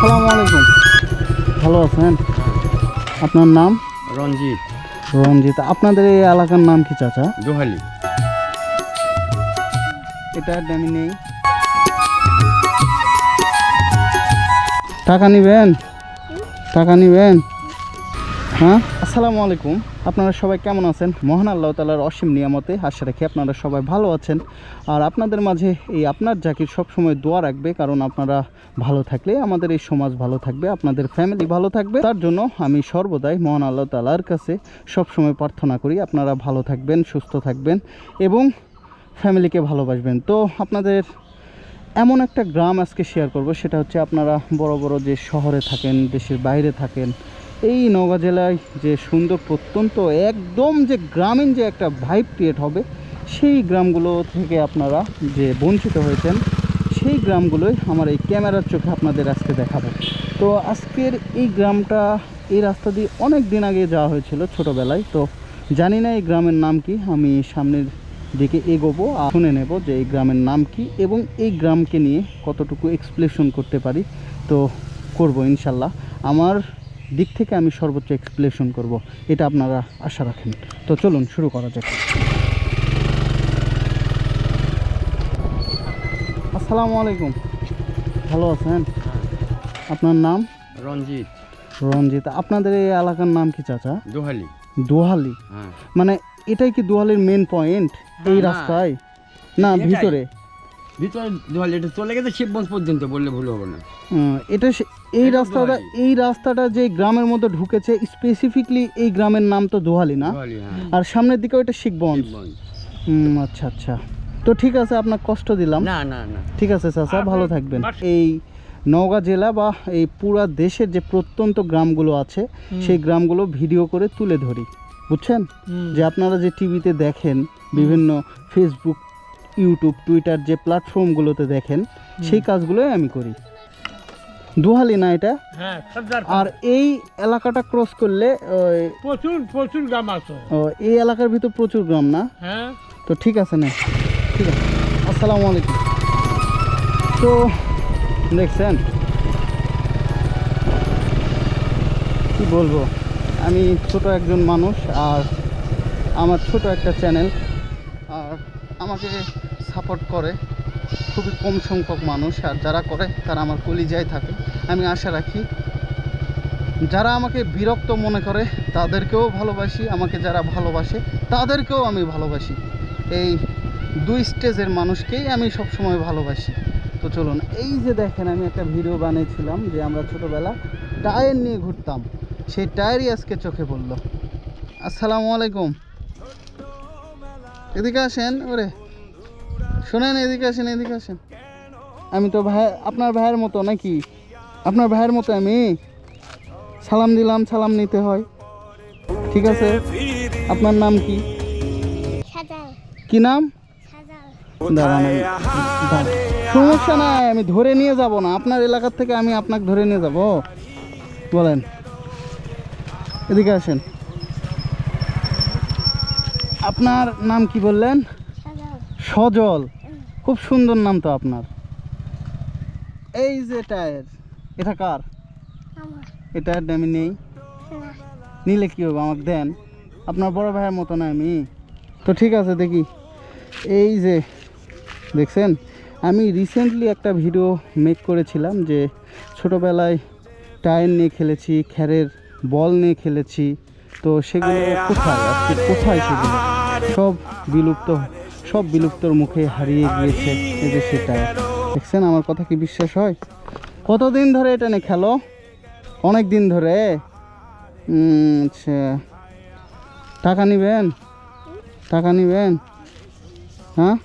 আসসালামু আলাইকুম। ভালো আছেন? আপনার নাম? রঞ্জিত। রঞ্জিত। আপনাদের এই এলাকার নাম কি চাচা? দোহালি। এটা ড্যামি নেই। টাকা নিবেন? টাকা নিবেন? হ্যাঁ। আসসালামু আলাইকুম। আপনারা সবাই কেমন আছেন? মহান আল্লাহ তাআলার অসীম নিয়ামতে আশা রাখি আপনারা সবাই ভালো আছেন। আর আপনাদের মাঝে এই আপনার জাকির সবসময় দোয়া রাখবে, কারণ আপনারা ভালো থাকলে আমাদের এই সমাজ ভালো থাকবে, আপনাদের ফ্যামিলি ভালো থাকবে। তার জন্য আমি সর্বদাই মহান আল্লাহ তাআলার কাছে সবসময় প্রার্থনা করি আপনারা ভালো থাকবেন, সুস্থ থাকবেন এবং ফ্যামিলিকে ভালোবাসবেন। তো আপনাদের এমন একটা গ্রাম আজকে শেয়ার করব, সেটা হচ্ছে আপনারা বড় বড় যে শহরে থাকেন, দেশের বাইরে থাকেন, এই নওগাঁ জেলায় যে সুন্দর প্রত্যন্ত একদম যে গ্রামীণ যে একটা ভাইব ক্রিয়েট হবে, সেই গ্রামগুলো থেকে আপনারা যে বঞ্চিত হয়েছেন, সেই গ্রামগুলোই আমার এই ক্যামেরার চোখে আপনাদের আজকে দেখাবো। তো আজকের এই গ্রামটা, এই রাস্তা দিয়ে অনেক দিন আগে যাওয়া হয়েছিল ছোটোবেলায়। তো জানি না এই গ্রামের নাম কি, আমি সামনের দিকে এগোবো আর শুনে নেব যে এই গ্রামের নাম কি এবং এই গ্রামকে নিয়ে কতটুকু এক্সপ্লেনেশন করতে পারি। তো করব ইনশাল্লাহ, আমার দিক থেকে আমি সর্বোচ্চ এক্সপ্লেনেশন করব, এটা আপনারা আশা রাখেন। তো চলুন শুরু করা যাক। আসসালামু আলাইকুম। ভালো আছেন? আপনার নাম? রঞ্জিত। রঞ্জিত। আপনাদের এই এলাকার নাম কি চাচা? দোহালি। দোহালি। মানে এটাই কি দোহালির মেন পয়েন্ট এই রাস্তায়? না, ভিতরে ভিতরে দোহালি, এটা চলে গেছে শিবগঞ্জ পর্যন্ত বললে ভুল হবে না। এটা এই রাস্তাটা যে গ্রামের মধ্যে ঢুকেছে, স্পেসিফিকলি এই গ্রামের নাম তো দোহালি না? আর সামনের দিকে ওইটা শিবগঞ্জ। আচ্ছা আচ্ছা। তো ঠিক আছে, আপনার কষ্ট দিলাম। না না না, ঠিক আছে চাচা, ভালো থাকবেন। এই নওগাঁ জেলা বা এই পুরা দেশের যে প্রত্যন্ত গ্রামগুলো আছে, সেই গ্রামগুলো ভিডিও করে তুলে ধরি, বুঝছেন? যে আপনারা যে টিভিতে দেখেন, বিভিন্ন ফেসবুক, ইউটিউব, টুইটার যে প্ল্যাটফর্মগুলোতে দেখেন, সেই কাজগুলোই আমি করি। দোহালি না এটা? আর এই এলাকাটা ক্রস করলে প্রচুর প্রচুর গ্রাম আছে। এই এলাকার ভিতর প্রচুর গ্রাম না? হ্যাঁ। তো ঠিক আছে না, ঠিক আছে। আসসালামু আলাইকুম। তো দেখছেন, কি বলবো, আমি ছোট একজন মানুষ, আর আমার ছোট একটা চ্যানেল, আর আমাকে সাপোর্ট করে খুবই কম সংখ্যক মানুষ, আর যারা করে তারা আমার কলিজায় থাকে। আমি আশা রাখি যারা আমাকে বিরক্ত মনে করে তাদেরকেও ভালোবাসি, আমাকে যারা ভালোবাসে তাদেরকেও আমি ভালোবাসি। এই দুই স্টেজের মানুষকেই আমি সবসময় ভালোবাসি। তো চলুন, এই যে দেখেন, আমি একটা ভিডিও বানিয়েছিলাম যে আমরা ছোটোবেলা টায়ার নিয়ে ঘুরতাম, সেই টায়ারই আজকে চোখে পড়লো। আসসালামু আলাইকুম। এদিকে আসেন, ওরে শোনেন, এদিকে আসেন, এদিকে আসেন। আমি তো ভাই, আপনার ভাইয়ের মতো নাকি? আপনার ভাইয়ের মতো আমি সালাম দিলাম, সালাম নিতে হয়, ঠিক আছে? আপনার নাম কি? কি নাম? সমস্যা নাই, আমি ধরে নিয়ে যাব না, আপনার এলাকার থেকে আমি আপনাকে ধরে নিয়ে যাব। বলেন, এদিকে আসেন। আপনার নাম কি বললেন? সজল। খুব সুন্দর নাম তো আপনার। এই যে টায়ার, এটা কার? এটা আমি নেই। নিলে কি হবে, আমাকে দেন। আপনার বড় ভাইয়ের মতো না আমি? তো ঠিক আছে, দেখি। এই যে দেখছেন, আমি রিসেন্টলি একটা ভিডিও মেক করেছিলাম যে ছোটোবেলায় টায়ার নিয়ে খেলেছি, খ্যারের বল নিয়ে খেলেছি। তো সেগুলো কোথায় আজকে, কোথায় সেগুলো? সব বিলুপ্তর মুখে হারিয়ে গিয়েছে। এই যে সে টায়ার দেখছেন, আমার কথা কি বিশ্বাস হয়? কতদিন ধরে এটা নিয়ে খেলো? অনেক দিন ধরে। আচ্ছা, টাকা নিবেন? টাকা নিবেন? হ্যাঁ।